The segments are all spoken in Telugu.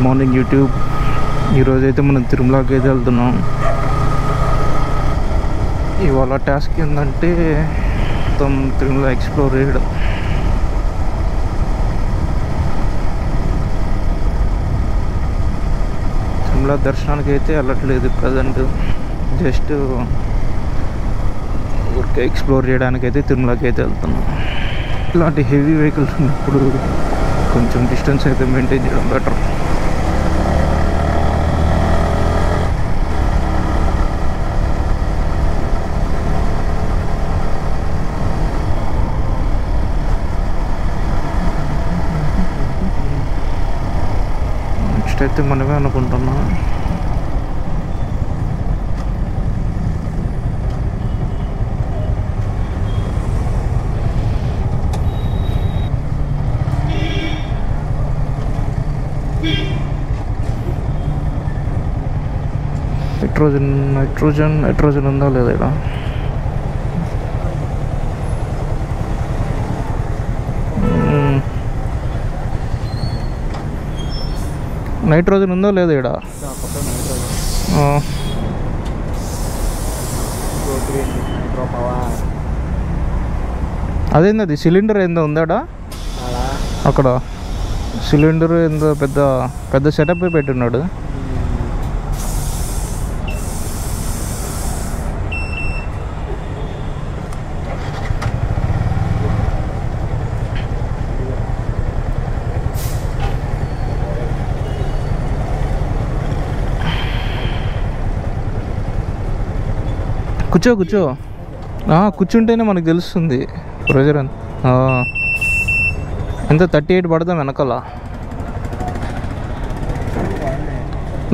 Morning YouTube. ఈరోజైతే మనం తిరుమలకి అయితే వెళ్తున్నాం. ఇవాళ టాస్క్ ఏంటంటే మొత్తం తిరుమల ఎక్స్ప్లోర్ చేయడం. తిరుమల దర్శనానికి అయితే వెళ్ళట్లేదు ప్రజెంట్, జస్ట్ ఊరికే ఎక్స్ప్లోర్ చేయడానికి అయితే తిరుమలకి అయితే వెళ్తున్నాం. ఇలాంటి హెవీ వెహికల్స్ ఉన్నప్పుడు కొంచెం డిస్టెన్స్ అయితే మెయింటైన్ చేయడం బెటర్. నెక్స్ట్ అయితే మనమే అనుకుంటున్నా. నైట్రోజన్ ఉందా లేదా ఇక్కడ? నైట్రోజన్ ఉందా లేదా ఇక్కడ? అదేంది, అది సిలిండర్ ఏందో ఉందాడా అక్కడ? సిలిండర్ ఏందో పెద్ద సెటప్ పెట్టున్నాడు. కూర్చో కూర్చుంటేనే మనకు తెలుస్తుంది ప్రెజర్ ఎంత. 38 పడదాం వెనకాల.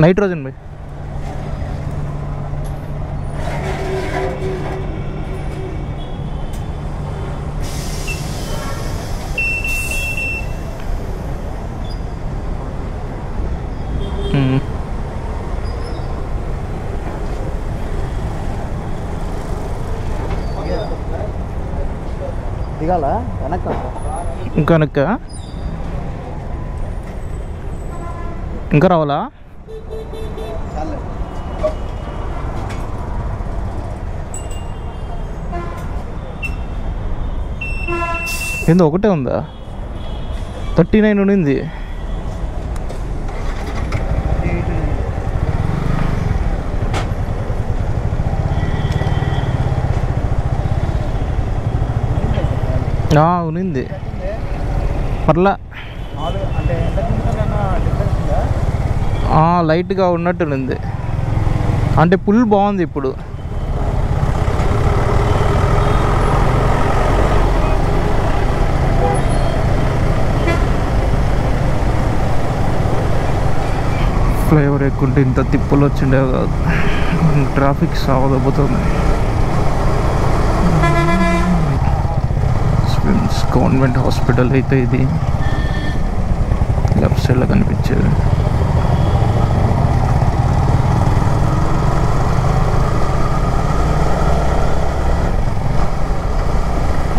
నైట్రోజన్ బై దిగాల వెనక ఇంకా రావాలా? ఏందో ఒకటే ఉందా? 39 ఉండింది. ఉనింది పర్లా, లైట్గా ఉన్నట్టునుంది. అంటే పుల్ బాగుంది ఇప్పుడు. ఫ్లైఓవర్ ఎక్కుంటే ఇంత తిప్పులు వచ్చిండేవి కాదు. ట్రాఫిక్ సావదబ్బుతుంది. గవర్నమెంట్ హాస్పిటల్ అయితే ఇది లెఫ్ట్ సైడ్లో కనిపించేది.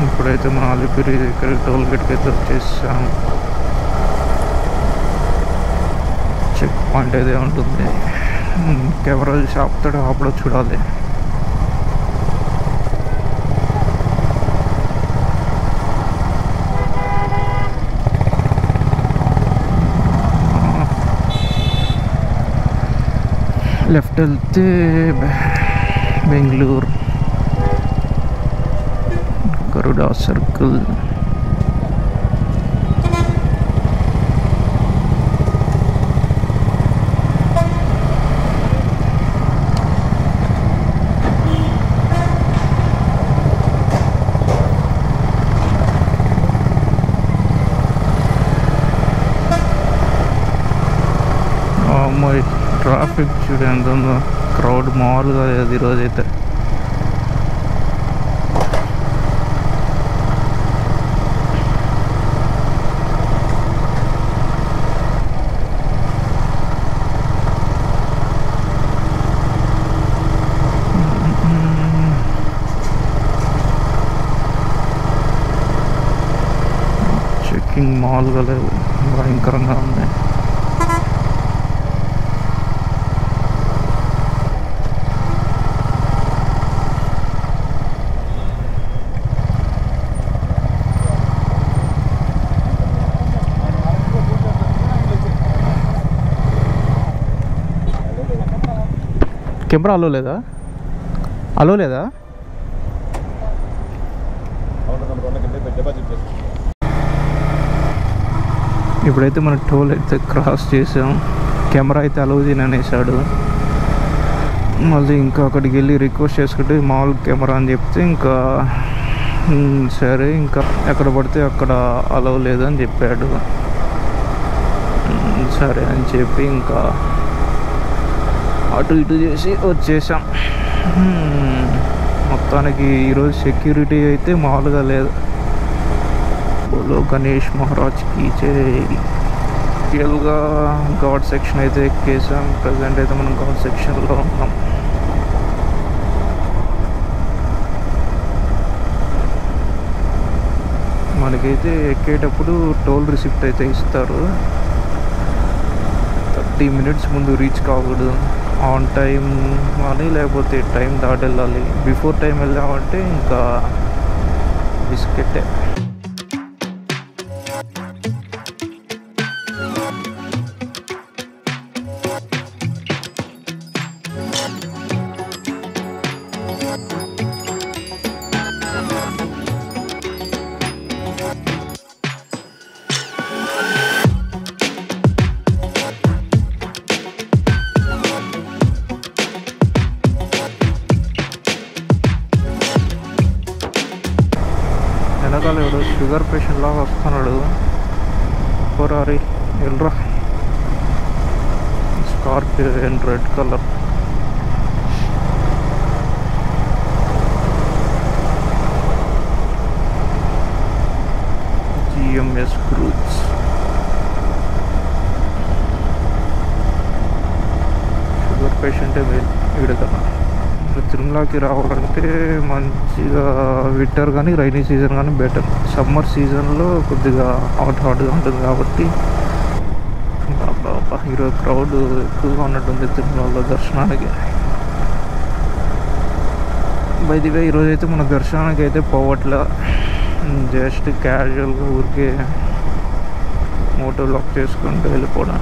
ఇప్పుడైతే మన అలిపిరి దగ్గర టోల్ గేట్కి అయితే వచ్చేసాం. చెక్ పాయింట్ అయితే ఉంటుంది. కెమెరా షాప్తో అప్పుడు చూడాలి. లెఫ్ట్ వెళ్తే బెంగళూరు గరుడా సర్కిల్. ట్రాఫిక్ చూడు ఎంత ఉందో, క్రౌడ్ మామూలుగా లేదు ఈరోజైతే. చెక్కింగ్ మామూలుగా లేదు, భయంకరంగా ఉంది. కెమెరా అలో లేదా? అలో లేదా? ఇప్పుడైతే మన టోల్ అయితే క్రాస్ చేసాం. కెమెరా అయితే అలో అనేసాడు. మళ్ళీ ఇంకా అక్కడికి వెళ్ళి రిక్వెస్ట్ చేసుకుంటే మామూలు కెమెరా అని చెప్తే ఇంకా సరే ఇంకా ఎక్కడ పడితే అక్కడ అలో లేదని చెప్పాడు. సరే అని చెప్పి ఇంకా అటు ఇటు చేసి వచ్చేసాం. మొత్తానికి ఈరోజు సెక్యూరిటీ అయితే మామూలుగా లేదు. బోలో గణేష్ మహారాజ్కి రియల్గా ఘాట్ సెక్షన్ అయితే ఎక్కేసాం. ప్రజెంట్ అయితే మనం ఘాట్ సెక్షన్లో ఉన్నాం. మనకైతే ఎక్కేటప్పుడు టోల్ రిసిప్ట్ అయితే ఇస్తారు. 30 minutes ముందు రీచ్ కాకూడదు, ఆన్ టైం కానీ లేకపోతే టైం దాటి వెళ్ళాలి. బిఫోర్ టైం వెళ్ళామంటే ఇంకా బిస్కెట్టే. వెనకాల ఎవరు షుగర్ పేషెంట్ లాగా వస్తున్నాడు. పోరారి వెళ్ళరా. Scorpio and red colour. GMS groups. Sugar పేషెంటే మేలు ఇక్కడ కదా. తిరుమలకి రావాలంటే మంచిగా వింటర్ కానీ రైనీ సీజన్ కానీ బెటర్. సమ్మర్ సీజన్లో కొద్దిగా హాట్గా ఉంటుంది కాబట్టి ఈరోజు క్రౌడ్ ఎక్కువగా ఉన్నట్టుంది తిరుమలలో దర్శనానికి. బై ది వే ఈరోజు అయితే మన దర్శనానికి అయితే పోవట్లే, జస్ట్ క్యాజువల్గా ఊరికే మోటో లాక్ చేసుకుంటూ వెళ్ళిపోవడం.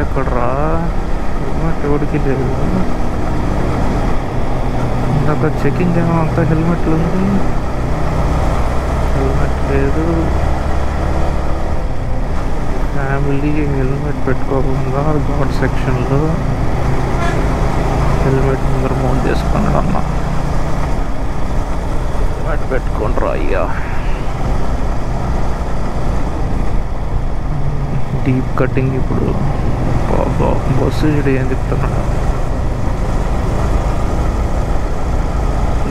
ఎక్కడరా హెల్మెట్ ఎవరికి లేదు. ఇందాక చెకింగ్ అంతా హెల్మెట్లు ఉంది, హెల్మెట్ లేదు. ఫ్యామిలీ హెల్మెట్ పెట్టుకోకుండా ఘాట్ సెక్షన్లో హెల్మెట్ ముందర మౌంట్ చేసుకున్నాడు అన్న. హెల్మెట్ పెట్టుకుంటారా అయ్యా. డీప్ కటింగ్ ఇప్పుడు బస్సు ఏం చెప్తున్నాడు.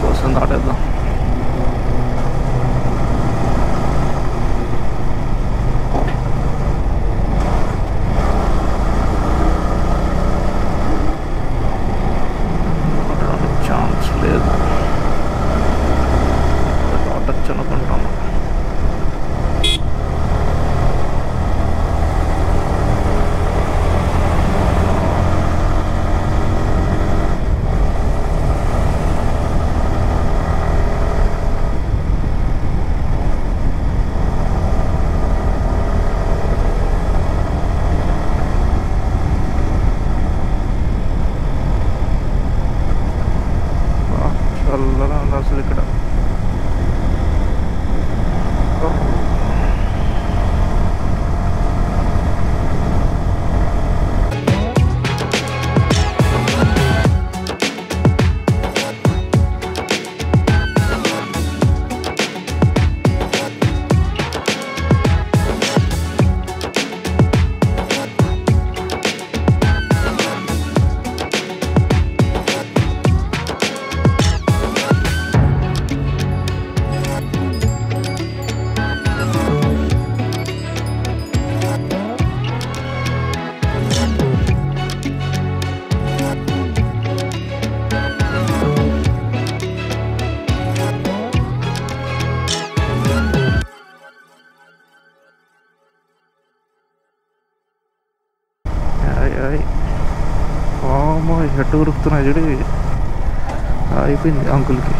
బస్సును దాటేద్దాం. ఛాన్స్ లేదు, దాటచ్చు అనుకుంటాను. షర్ట్ ఉరుకుతున్నాయి చూడు, అయిపోయింది అంకుల్కి.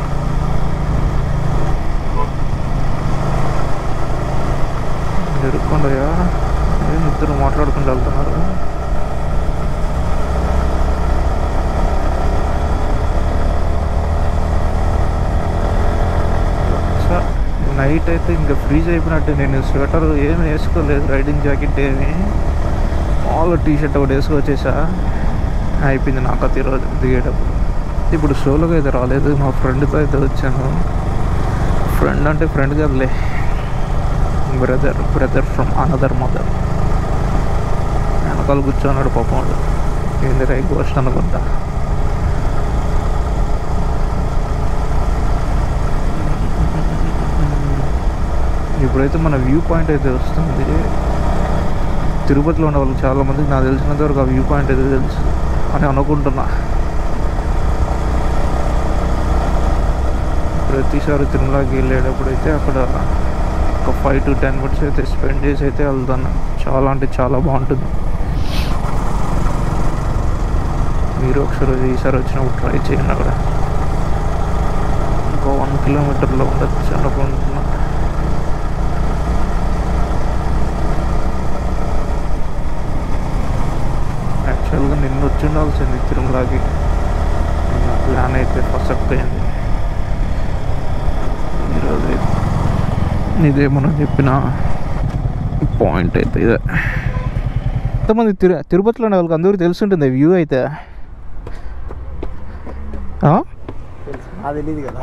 ఎరుక్కుండయా ఇద్దరు మాట్లాడుకుంటూ వెళ్తున్నారు. నైట్ అయితే ఇంకా ఫ్రీజ్ అయిపోయినట్టు. నేను స్వెటర్ ఏమి వేసుకోలేదు, రైడింగ్ జాకెట్ ఏమి, మామూలుగా టీ షర్ట్ ఒకటి వేసుకొచ్చేసా. అయిపోయింది నాకు అది ఈరోజు దిగేటప్పుడు. ఇప్పుడు సోలోగా అయితే రాలేదు, మా ఫ్రెండ్తో అయితే వచ్చాను. ఫ్రెండ్ అంటే ఫ్రెండ్ కదలే, బ్రదర్ ఫ్రమ్ అనదర్ మదర్. వెనకాల కూర్చోన్నాడు పాపం వాడు. ఏంది రైట్ గోస్ట్ అనుకుంటా. ఇప్పుడైతే మన వ్యూ పాయింట్ అయితే వస్తుంది. తిరుపతిలో ఉన్న వాళ్ళకి చాలామందికి నాకు తెలిసినంత వరకు ఆ వ్యూ పాయింట్ అయితే తెలుసు అని అనుకుంటున్నా. ప్రతిసారి తిరుమలకి వెళ్ళేటప్పుడు అయితే అక్కడ ఒక 5 to 10 minutes అయితే స్పెండ్ చేసి అయితే వెళ్తాను. చాలా అంటే చాలా బాగుంటుంది. మీరు ఒకసారి ఈసారి వచ్చినప్పుడు ట్రై చేయండి. అక్కడ ఇంకో 1 kilometerలో ఉండొచ్చు అనుకుంటున్నా. యాక్చువల్గా నిన్న వచ్చి ఉండాల్సింది తిరుమలకి. నిన్న ప్లాన్ అయితే ఫస్ట్ అయింది. ఈరోజు ఇదే మనం చెప్పిన పాయింట్ అయితే ఇదే. ఎంతమంది తిరుపతిలో ఉన్న వాళ్ళకి అందరికీ తెలుసుంటుంది వ్యూ అయితే. తెలియదు కదా.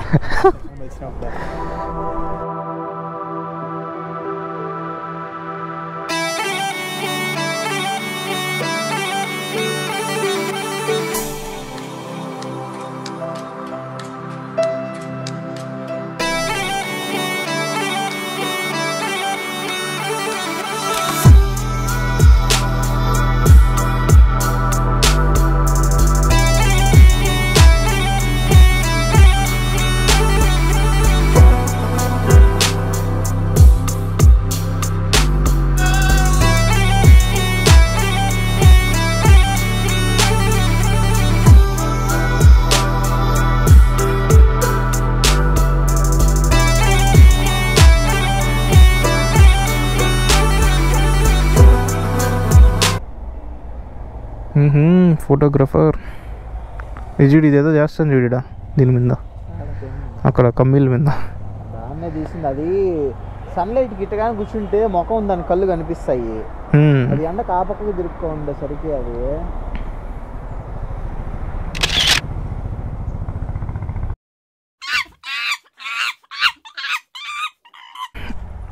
ఫోటోగ్రఫర్ చూడు, ఇదేదో చేస్తాను చూడా దీని మీద, అక్కడ కమ్మీల మీద దాన్నే తీసింది. అది సన్లైట్ గిట్టగానే కూర్చుంటే ముఖం దాని కళ్ళు కనిపిస్తాయి. అది ఎండ కాపక్కకు తిరుక్కో ఉండేసరికి అది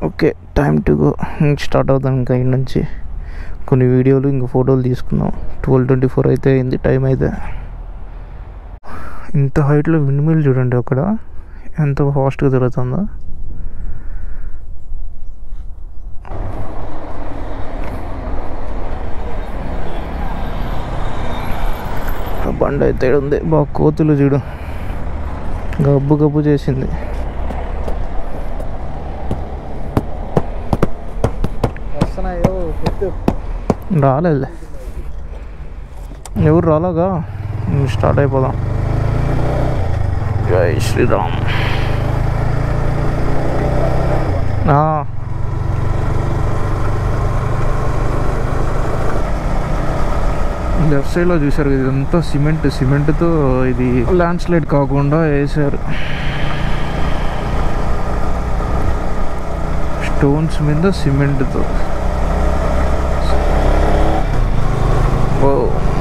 okay. Time to go. Start అవుతాం ఇంకా ఇంటి నుంచి. కొన్ని వీడియోలు ఇంకా ఫోటోలు తీసుకున్నాం. 12:24 అయితే అయింది టైం అయితే. ఇంత హైట్లో విండ్ మిల్ చూడండి అక్కడ ఎంత ఫాస్ట్గా తిరుగుతుందో. బండి అయితే ఉంది బాగా. కోతులు చూడు గబ్బు గబ్బు చేసింది. రాలేదులే, ఎవరు రాలాగా. స్టార్ట్ అయిపోదాం. జై శ్రీరామ్. లెఫ్ట్ సైడ్లో చూసారు ఇదంతా సిమెంట్తో ఇది ల్యాండ్ స్లైడ్ కాకుండా వేసారు. స్టోన్స్ మీద సిమెంట్తో.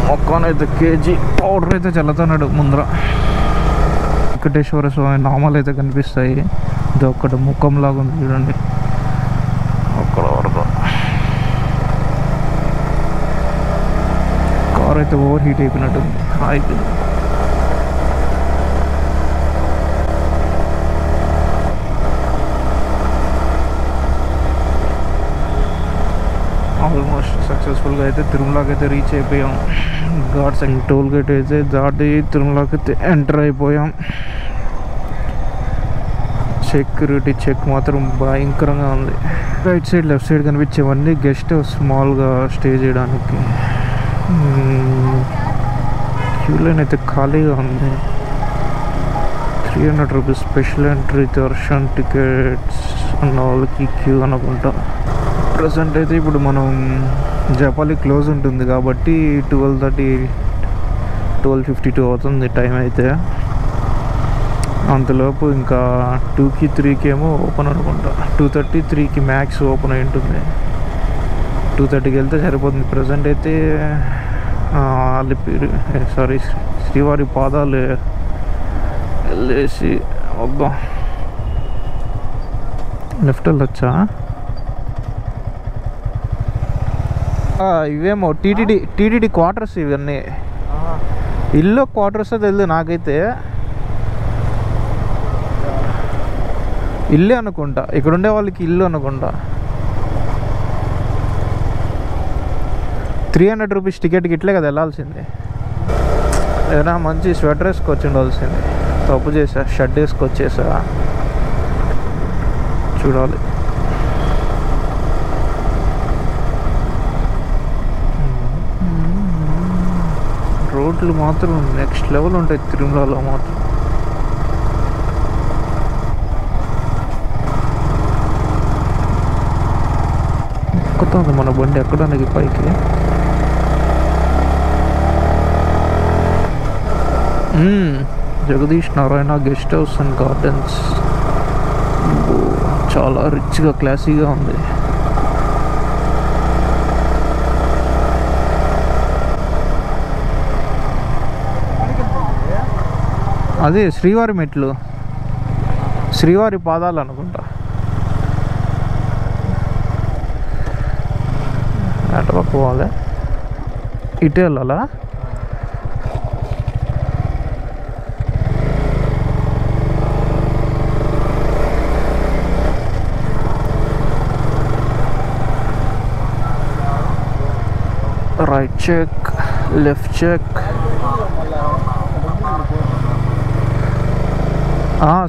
మొక్కనైతే కేజీ పౌడర్ అయితే చల్లుతున్నాడు ముందర. వెంకటేశ్వర స్వామి నామాలు అయితే కనిపిస్తాయి. ఇది ఒక్కటి ముఖంలాగా ఉంది చూడండి అక్కడ వరకు. కార్ అయితే ఓవర్ హీట్ అయిపోయినట్టుంది. అయిపోయింది. ఆల్మోస్ట్ సక్సెస్ఫుల్గా అయితే తిరుమలకి అయితే రీచ్ అయిపోయాం. ఘాట్స్ అండ్ టోల్ గేట్ అయితే దాటి తిరుమలకి అయితే ఎంటర్ అయిపోయాం. సెక్యూరిటీ చెక్ మాత్రం భయంకరంగా ఉంది. రైట్ సైడ్ లెఫ్ట్ సైడ్ కనిపించేవన్నీ గెస్ట్ హౌస్ స్మాల్గా స్టే చేయడానికి. క్యూ లైన్ అయితే ఖాళీగా ఉంది. 300 rupees special entry darshan tickets అన్న వాళ్ళకి క్యూ అనుకుంటా. ప్రజెంట్ అయితే ఇప్పుడు మనం జపాలి క్లోజ్ ఉంటుంది కాబట్టి 12:30 12:52 అవుతుంది టైం అయితే. అంతలోపు ఇంకా 2కి 3కి ఏమో ఓపెన్ అనుకుంటా. 2:30 3కి మ్యాక్స్ ఓపెన్ అయి ఉంటుంది. 2:30కి వెళ్తే సరిపోతుంది. ప్రజెంట్ అయితే శ్రీవారి పాదాలు వెళ్ళేసి వద్దాం. లెఫ్ట్ వెళ్ళొచ్చా? ఇవేమో టీటీడీ క్వార్టర్స్ ఇవన్నీ. ఇల్లు క్వార్టర్స్ తెలియదు నాకైతే. ఇల్లే అనుకుంటా, ఇక్కడ ఉండే వాళ్ళకి ఇల్లు అనుకుంటా. 300 రూపీస్ టికెట్కి ఇట్లే కదా వెళ్ళాల్సింది. ఏదైనా మంచి స్వెటర్ వేసుకొచ్చి ఉండాల్సింది. తప్పు చేసా, షర్ట్ వేసుకొచ్చేసా. చూడాలి. రోడ్లు మాత్రం నెక్స్ట్ లెవెల్ ఉంటాయి తిరుమలలో మాత్రం. ఎక్కుతుంది మన బండి ఎక్కడానికి పైకి. Jagadish Narayana guest house and gardens. చాలా రిచ్గా క్లాసీగా ఉంది. అదే శ్రీవారి మెట్లు, శ్రీవారి పాదాలు అనుకుంటా. అటుపక్క పోవాలి, ఇటే వెళ్ళాలా? Right check, left check.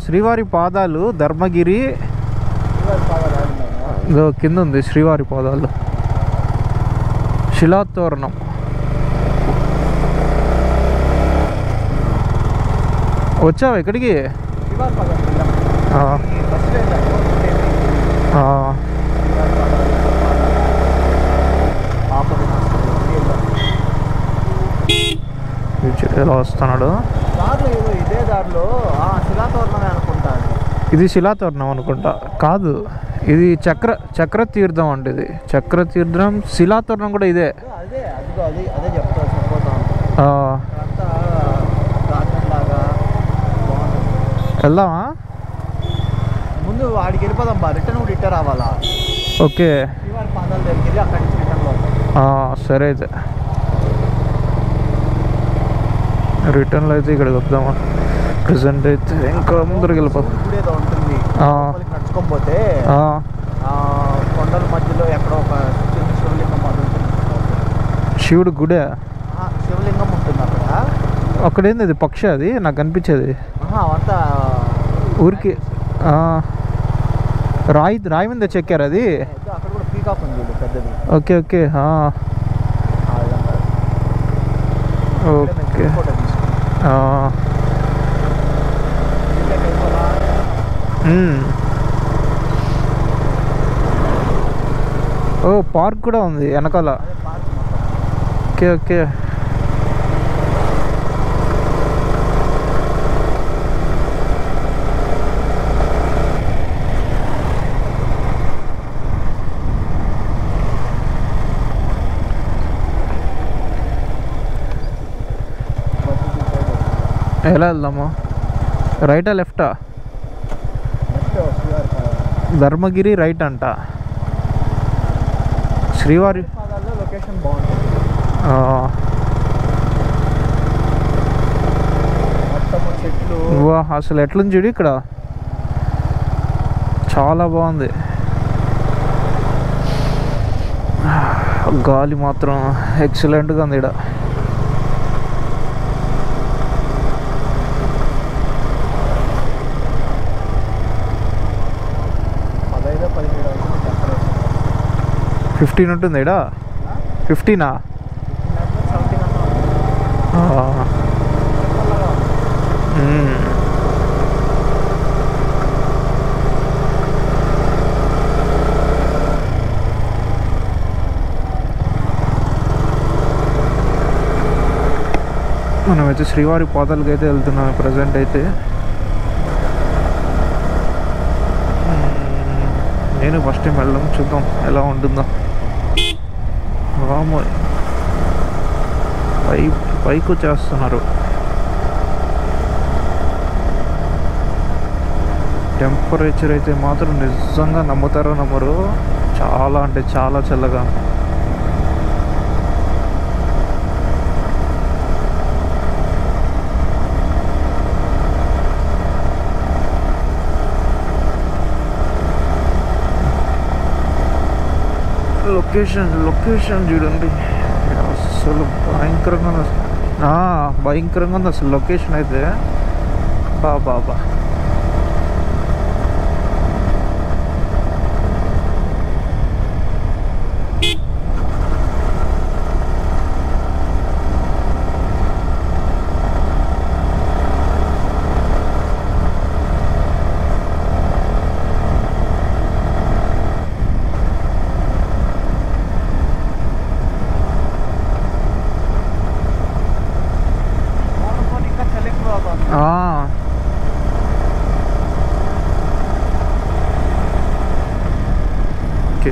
శ్రీవారి పాదాలు ధర్మగిరి కింద ఉంది. శ్రీవారి పాదాలు శిలాతోరణం. వచ్చావా ఇక్కడికి? ఎలా వస్తున్నాడు? ఇదే దారిలో శిలాతోరణమే అనుకుంటా. ఇది శిలాతోరణం అనుకుంటా. కాదు, ఇది చక్ర తీర్థం అంటే. ఇది చక్ర తీర్థం, శిలాతోరణం కూడా ఇదే. అదే చెప్తా. వెళ్దామా? ముందు వాడికి వెళ్ళిపోదాం బా. రిటర్న్ కూడా ఇట్టే రావాలా? ఓకే, శ్రీవారి పాదాల దగ్గరికి వెళ్ళి అక్కడి నుంచి రిటర్న్లో. సరే అయితే రిటర్న్లో అయితే ఇక్కడికి వద్దామా? ప్రజెంట్ అయితే ఇంకా ముందరికి వెళ్ళిపోతాం. ఉంటుంది నడుచుకొని పోతే కొండల మధ్యలో ఎక్కడో ఒక శివలింగం ఉంటుంది. శివుడు గుడే? శివలింగం ఉంటుంది అక్కడ. అక్కడేంది అది? పక్షి అది నాకు కనిపించేది. అవంతా ఊరికి రాయి మీద చెక్కారు అది. అక్కడ కూడా పీకాక్ ఉంది పెద్దది. Okay okay okay. ఓ పార్క్ కూడా ఉంది వెనకాల. Okay okay. ఎలా వెళ్దాము? రైటా లెఫ్టా? ధర్మగిరి రైట్ అంట. శ్రీవారి లొకేషన్ బాగుంటుంది. అసలు ఎట్లుంది చూడు ఇక్కడ, చాలా బాగుంది. గాలి మాత్రం ఎక్సలెంట్గా ఉంది ఇక్కడ. $15 ఉంటుంది ఇక్కడ. 15ఆ? మనమైతే శ్రీవారి పాదాలకి అయితే వెళ్తున్నాం ప్రజెంట్ అయితే. నేను ఫస్ట్ టైం వెళ్ళడం, చూద్దాం ఎలా ఉంటుందో. రామో పైకి వచ్చేస్తున్నారు. టెంపరేచర్ అయితే మాత్రం నిజంగా నమ్ముతారో నమ్మరు, చాలా అంటే చాలా చల్లగా. లొకేషన్ చూడండి, అసలు భయంకరంగా ఉంది అసలు లొకేషన్ అయితే. బాబా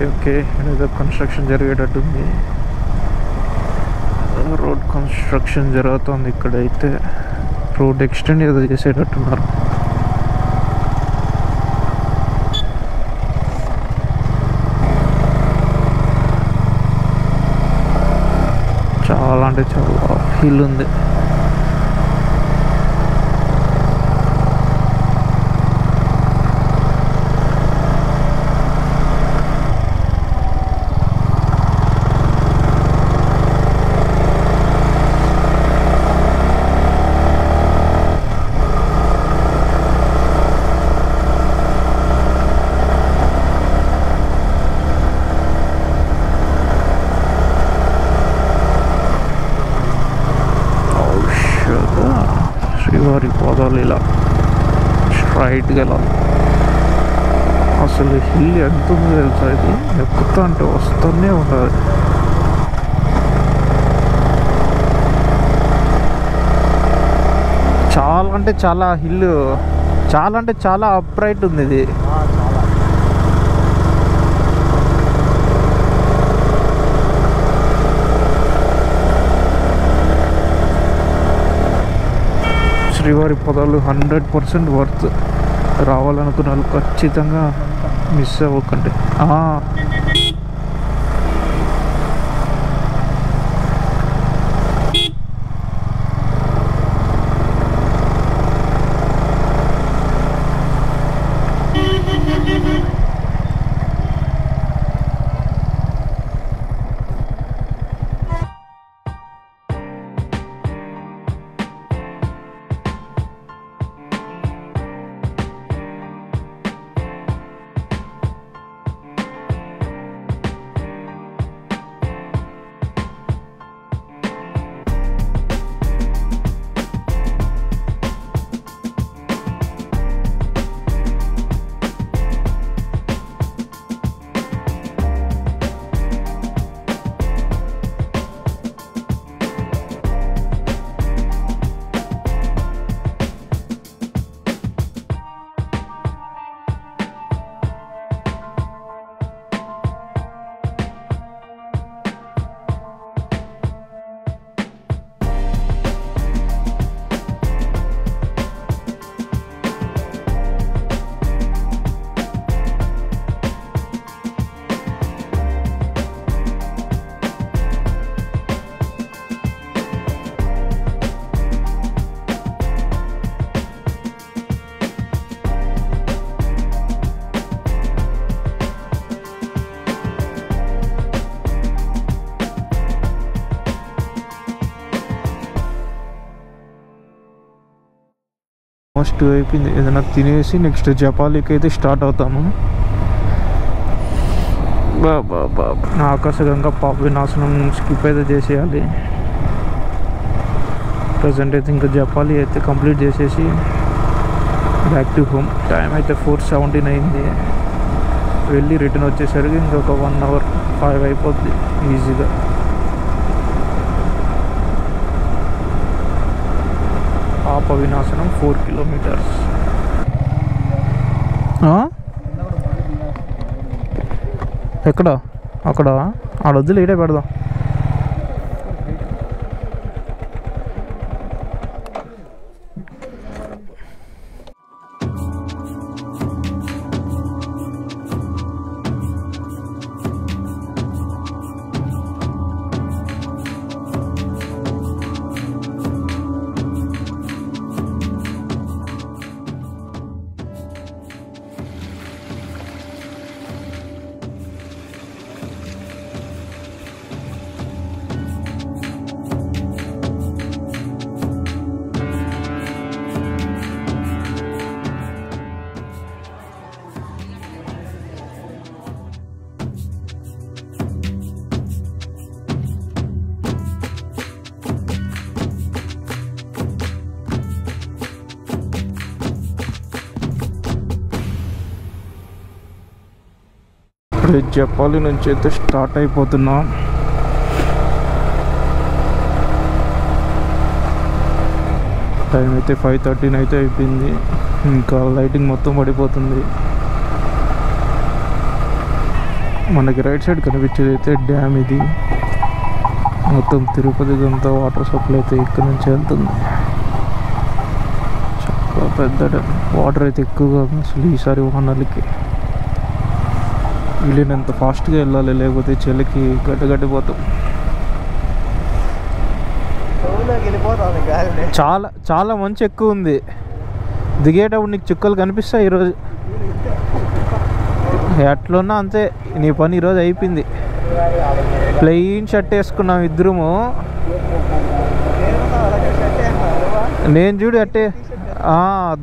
ఓకే ఏదో కన్స్ట్రక్షన్ జరిగేటట్టుంది. రోడ్ కన్స్ట్రక్షన్ జరుగుతుంది ఇక్కడైతే. రోడ్ ఎక్స్టెండ్ ఏదో చేసేటట్టున్నారు. చాలా అంటే చాలా హిల్ ఉంది. శ్రీవారి పాదాలు ఇలా స్ట్రైట్గా వెళ్ళాలి. అసలు హిల్ ఎంత ఉందో తెలుసా, ఇది ఎక్కుతా అంటే వస్తూనే ఉంటుంది. చాలా అంటే చాలా హిల్, చాలా అంటే చాలా అప్రైట్ ఉంది ఇది. శ్రీవారి పదాలు 100% వర్త్. రావాలనుకున్న వాళ్ళు ఖచ్చితంగా మిస్ అవ్వకండి. ఆల్మోస్ట్ అయిపోయింది. ఏదైనా తినేసి నెక్స్ట్ జపాలికి అయితే స్టార్ట్ అవుతాము. బాబా ఆకాశగంగా పాప వినాశనం స్కిప్ అయితే చేసేయాలి. ప్రజెంట్ అయితే ఇంకా జపాలి అయితే కంప్లీట్ చేసేసి బ్యాక్ టు హోమ్. టైం అయితే 4:17 అయింది. వెళ్ళి రిటర్న్ వచ్చేసరికి ఇంకొక 1 hour 5 అయిపోద్ది ఈజీగా. పాప వినాశనం 4 కిలోమీటర్స్. ఎక్కడ అక్కడ ఆడొద్దులు ఈడే పెడదాం. ఇప్పుడు జపాలి నుంచి అయితే స్టార్ట్ అయిపోతున్నాం. టైం అయితే 5:13 అయితే అయిపోయింది. ఇంకా లైటింగ్ మొత్తం పడిపోతుంది. మనకి రైట్ సైడ్ కనిపించేది అయితే డ్యామ్. ఇది మొత్తం తిరుపతికి అంతా వాటర్ సప్లై అయితే ఇక్కడ నుంచి వెళ్తుంది. చాలా పెద్ద డ్యామ్. వాటర్ అయితే ఎక్కువగా అసలు ఈసారి వానలకి వీళ్ళనంత ఫాస్ట్గా వెళ్ళాలి, లేకపోతే చలికి గడ్డగడ్డిపోతాం. చాలా చాలా మంచి ఎక్కువ ఉంది. దిగేటప్పుడు నీకు చుక్కలు కనిపిస్తాయి. ఈరోజు ఎట్లున్నా అంతే, నీ పని ఈరోజు అయిపోయింది. ప్లెయిన్ షర్ట్ వేసుకున్నాం ఇద్దరము. నేను చూడు అట్టే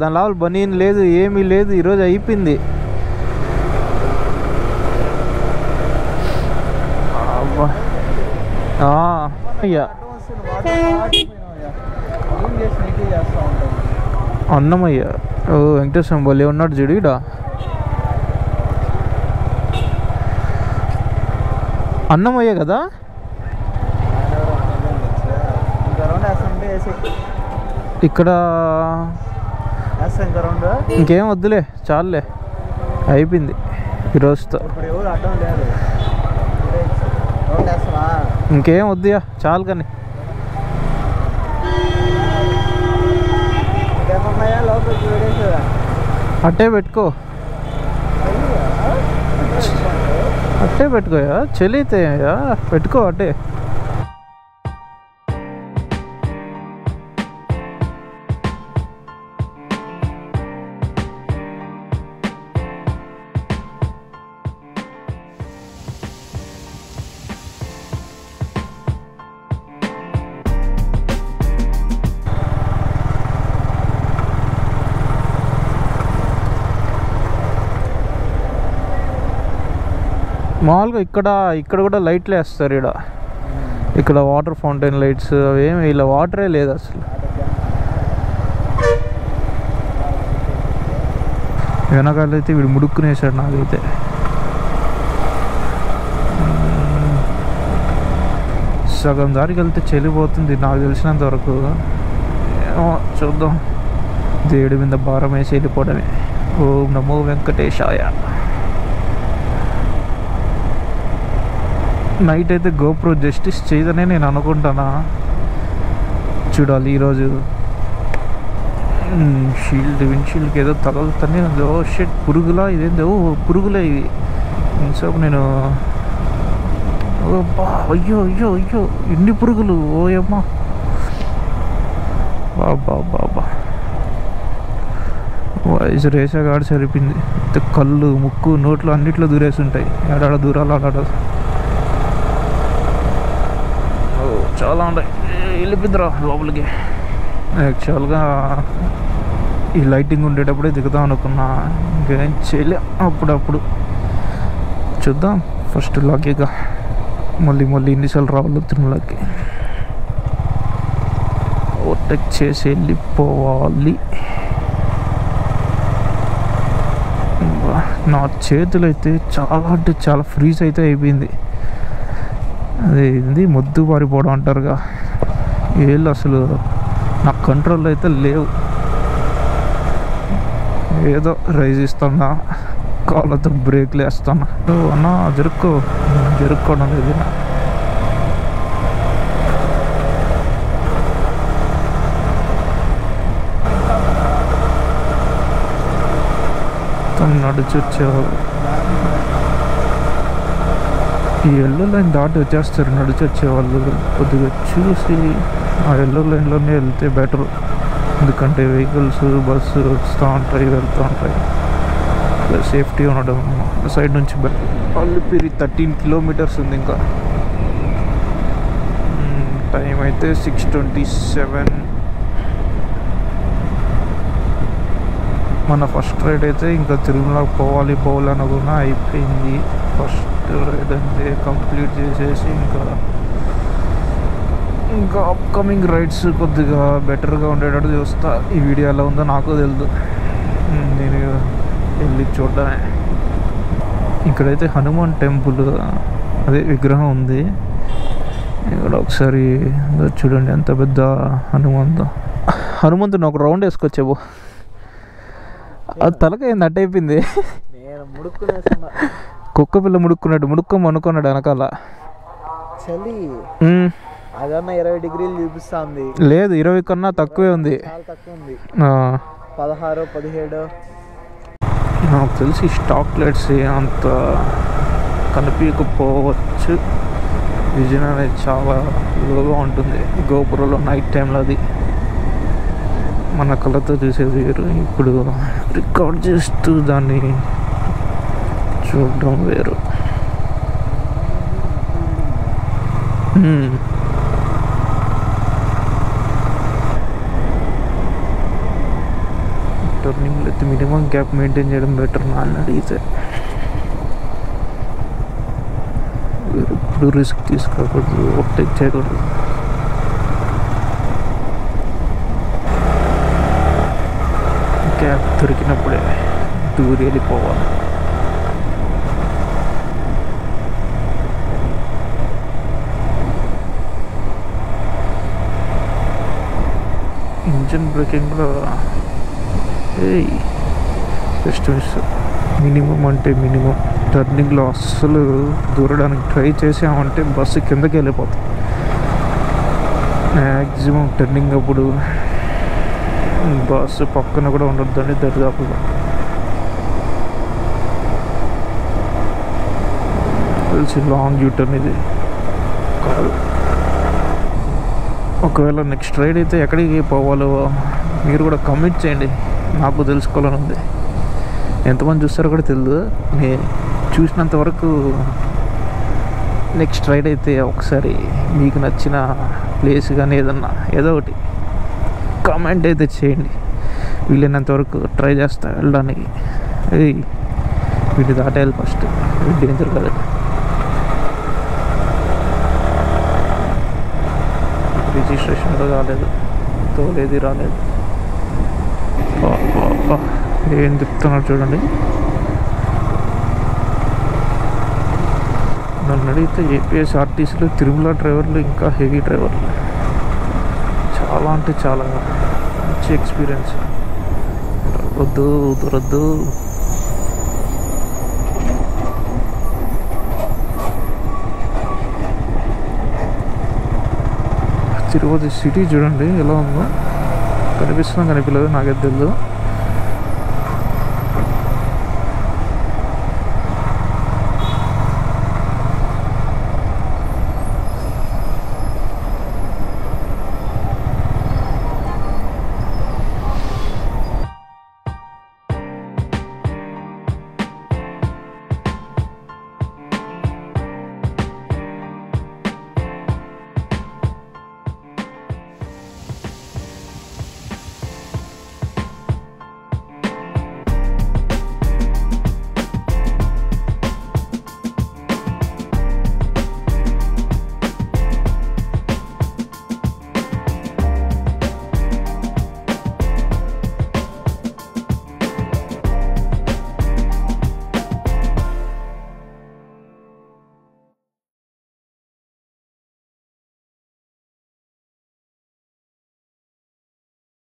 దాని లోపల బనీన్ లేదు, ఏమీ లేదు. ఈరోజు అయిపోయింది. అయ్యా అన్నమయ్య వెంకటేశ్వర బలి ఉన్నాడు చూడు. ఇడా అన్నమయ్య కదా. ఇక్కడ ఇంకేం వద్దులే, చాలులే, అయిపోయింది ఈరోజుతో. ఇంకేం వద్దుయా, చాలు. కానీ అట్టే పెట్టుకో, అట్టే పెట్టుకోయా, చలి అయితే పెట్టుకో అట్టే. మామూలుగా ఇక్కడ కూడా లైట్లు వేస్తారు. ఇక్కడ వాటర్ ఫౌంటైన్ లైట్స్ అవేమి, ఇలా వాటరే లేదు అసలు. వెనకాల అయితే వీడు ముడుక్కునేసాడు. నాకైతే సగం దారికి వెళ్తే చెల్లిపోతుంది నాకు తెలిసినంత వరకు. చూద్దాం, దేవుడి మీద భారం వేసి వెళ్ళిపోవడమే. ఓం నమో వెంకటేశాయ. నైట్ అయితే గోప్రో జస్టిస్ చేయదనే నేను అనుకుంటానా. చూడాలి ఈరోజు. విండ్షీల్డ్కి ఏదో తగులుతానే ఉంది. ఓ షెట్, పురుగులా ఇదేందో, పురుగులే ఇది. ఇంతసేపు నేను అయ్యో అయ్యో అయ్యో ఇన్ని పురుగులు, ఓయమ్మా బాబా. వాయిస్ రేసాగాడు సరిపోయింది. కళ్ళు, ముక్కు, నోట్లు అన్నిట్లో దూరేసి ఉంటాయి. ఆడాడ దూరాలు ఆడాడ చాలా ఉంటాయి. వెళ్ళిపోద్దిరా లోపలికి. యాక్చువల్గా ఈ లైటింగ్ ఉండేటప్పుడే దిగుదాం అనుకున్నా, ఇంకేం చేయలే. అప్పుడప్పుడు చూద్దాం. ఫస్ట్ లాగేగా, మళ్ళీ ఎన్నిసార్లు రావాలి తిరుమలకి. ఓవర్టేక్ చేసి వెళ్ళిపోవాలి. నా చేతులు అయితే చాలా అంటే చాలా ఫ్రీజ్ అయితే అయిపోయింది. అదే ఇది మొద్దు పారిపోవడం అంటారుగా, ఏళ్ళు అసలు నా కంట్రోల్ అయితే లేవు. ఏదో రైజ్ ఇస్తున్నా, కాళ్ళతో బ్రేక్లు వేస్తున్నా. అన్నా జరుక్కోవడం లేదు. నడిచి వచ్చేవాళ్ళు ఈ ఎల్లో లైన్ దాటి వచ్చేస్తారు. నడిచి వచ్చేవాళ్ళు కొద్దిగా చూసి ఆ ఎల్లో లైన్లోనే వెళ్తే బెటర్. ఎందుకంటే వెహికల్స్ బస్సు వస్తూ ఉంటాయి, వెళ్తూ ఉంటాయి. సేఫ్టీ ఉండడం సైడ్ నుంచి అల్లిపిరి 13 కిలోమీటర్స్ ఉంది. ఇంకా టైం అయితే 6:27. మన ఫస్ట్ రైడ్ అయితే ఇంకా తిరుమలకి పోవాలనుకున్నా అయిపోయింది. ఫస్ట్ రైడ్ అంటే కంప్లీట్ చేసేసి ఇంకా అప్కమింగ్ రైడ్స్ కొద్దిగా బెటర్గా ఉండేటట్టు చూస్తా. ఈ వీడియో ఎలా ఉందో నాకు తెలియదు, నేను వెళ్ళి చూడడమే. ఇక్కడైతే హనుమాన్ టెంపుల్ అదే విగ్రహం ఉంది. ఇక్కడ ఒకసారి చూడండి ఎంత పెద్ద హనుమంతుని ఒక రౌండ్ వేసుకొచ్చావు. అది తలకైంది అట్ట అయిపోయింది. కుక్క పిల్ల ముడుక్కోమనుకున్నాడు వెనకాల. చలి అదన్నా 20 డిగ్రీలు చూపిస్తుంది. లేదు 20 కన్నా తక్కువే ఉంది. తక్కువ ఉంది, 16, 17. నాకు తెలిసి స్టాక్ లైట్స్ అంత కనిపించకపోవచ్చు. విజన్ అనేది చాలా లోగా ఉంటుంది గోపురంలో నైట్ టైంలో. అది మన కళ్ళతో చూసేది వేరు, ఇప్పుడు రికార్డ్ చేస్తూ దాన్ని చూడడం వేరు. టర్నింగ్లో అయితే మినిమం గ్యాప్ మెయింటైన్ చేయడం బెటర్ నా అడిగితే. ఎప్పుడు రిస్క్ తీసుకోకూడదు, ఓవర్టేక్ చేయకూడదు. గ్యాప్ దొరికినప్పుడే దూరి వెళ్ళిపోవాలి. ఇంజన్ బ్రేకింగ్లో జస్ట్ మిస్. మినిమం అంటే మినిమం టర్నింగ్లో అస్సలు దూరడానికి ట్రై చేసామంటే బస్సు కిందకి వెళ్ళిపోతుంది. మ్యాక్సిమం టర్నింగ్ అప్పుడు బస్సు పక్కన కూడా ఉండొద్దండి దరిదాపుగా. తెలిసి లాంగ్ యూటర్న్ ఇది కాదు. ఒకవేళ నెక్స్ట్ రైడ్ అయితే ఎక్కడికి పోవాలో మీరు కూడా కమెంట్ చేయండి, నాకు తెలుసుకోవాలని ఉంది. ఎంతమంది చూస్తారో కూడా తెలియదు. నేను చూసినంత వరకు నెక్స్ట్ రైడ్ అయితే ఒకసారి మీకు నచ్చిన ప్లేస్ కానీ ఏదో ఒకటి కామెంట్ అయితే చేయండి. వీలైనంత వరకు ట్రై చేస్తా వెళ్ళడానికి. వీటి దాటేయాలి ఫస్ట్, డేంజర్ కదా. రిజిస్ట్రేషన్ కూడా రాలేదు, తోలేది రాలేదు. ఏం చెప్తున్నారు చూడండి. నన్ను అడిగితే ఏపీఎస్ఆర్టీసీలో తిరుమల డ్రైవర్లు ఇంకా హెవీ డ్రైవర్లు చాలా అంటే చాలా మంచి ఎక్స్పీరియన్స్. దొరద్దు తిరుపతి సిటీ చూడండి ఎలా ఉందో. కనిపిస్తుందో కనిపించలేదు నాకైతే తెలియదు.